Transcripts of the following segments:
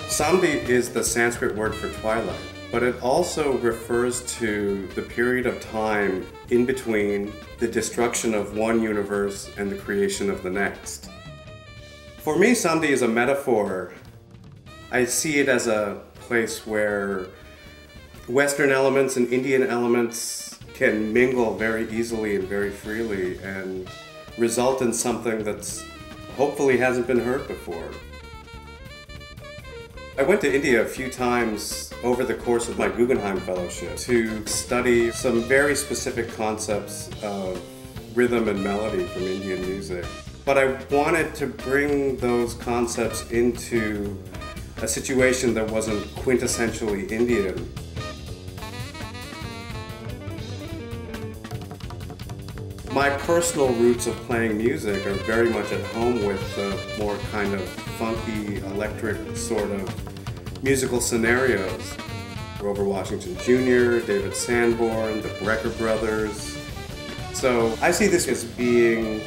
Samdhi is the Sanskrit word for twilight, but it also refers to the period of time in between the destruction of one universe and the creation of the next. For me, Samdhi is a metaphor. I see it as a place where Western elements and Indian elements can mingle very easily and very freely and result in something that's hopefully hasn't been heard before. I went to India a few times over the course of my Guggenheim Fellowship to study some very specific concepts of rhythm and melody from Indian music. But I wanted to bring those concepts into a situation that wasn't quintessentially Indian. My personal roots of playing music are very much at home with the more kind of funky, electric sort of musical scenarios. Grover Washington Jr., David Sanborn, the Brecker Brothers. So I see this as being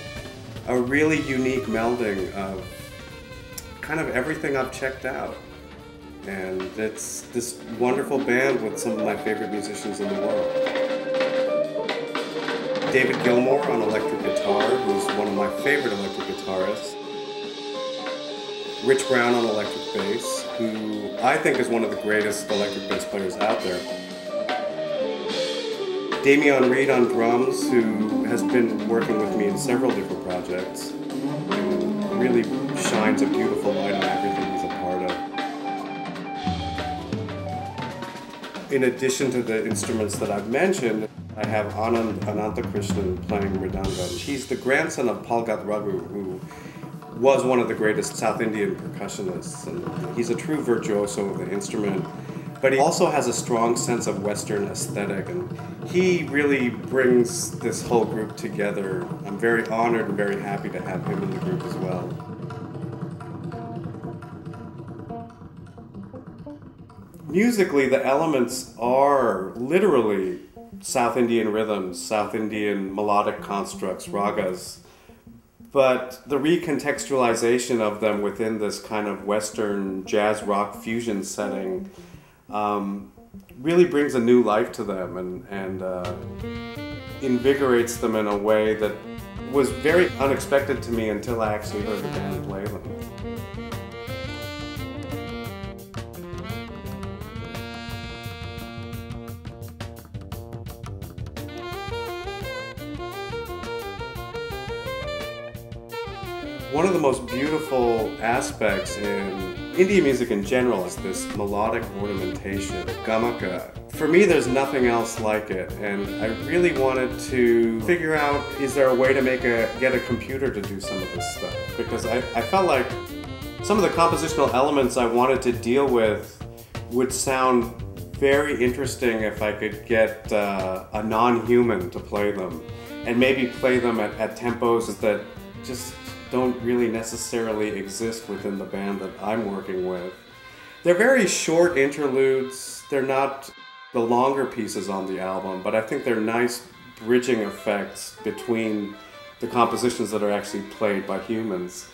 a really unique melding of kind of everything I've checked out. And it's this wonderful band with some of my favorite musicians in the world. David Gilmore on electric guitar, who's one of my favorite electric guitarists. Rich Brown on electric bass, who I think is one of the greatest electric bass players out there. Damion Reid on drums, who has been working with me in several different projects and really shines a beautiful light on everything he's a part of. In addition to the instruments that I've mentioned, I have Anand, Anantha Krishnan playing mridangam. He's the grandson of Palgat Raghu, who was one of the greatest South Indian percussionists, and he's a true virtuoso of the instrument. But he also has a strong sense of Western aesthetic, and he really brings this whole group together. I'm very honored and very happy to have him in the group as well. Musically, the elements are literally South Indian rhythms, South Indian melodic constructs, ragas, but the recontextualization of them within this kind of Western jazz rock fusion setting really brings a new life to them and invigorates them in a way that was very unexpected to me until I actually heard the band play them. One of the most beautiful aspects in Indian music in general is this melodic ornamentation, gamaka. For me, there's nothing else like it, and I really wanted to figure out, is there a way to get a computer to do some of this stuff? Because I felt like some of the compositional elements I wanted to deal with would sound very interesting if I could get a non-human to play them, and maybe play them at tempos that just don't really necessarily exist within the band that I'm working with. They're very short interludes. They're not the longer pieces on the album, but I think they're nice bridging effects between the compositions that are actually played by humans.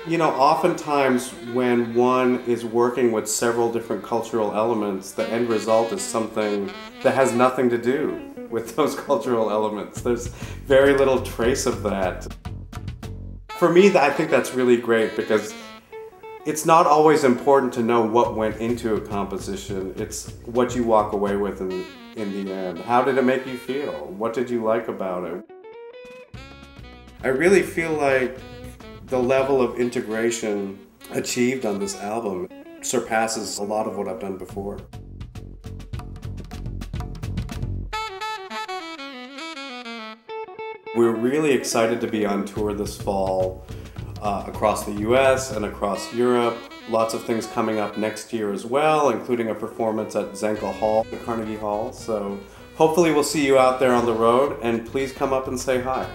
You know, oftentimes when one is working with several different cultural elements, the end result is something that has nothing to do with those cultural elements. There's very little trace of that. For me, I think that's really great because it's not always important to know what went into a composition. It's what you walk away with in the end. How did it make you feel? What did you like about it? I really feel like the level of integration achieved on this album surpasses a lot of what I've done before. We're really excited to be on tour this fall across the US and across Europe. Lots of things coming up next year as well, including a performance at Zenkel Hall, at Carnegie Hall. So hopefully we'll see you out there on the road, and please come up and say hi.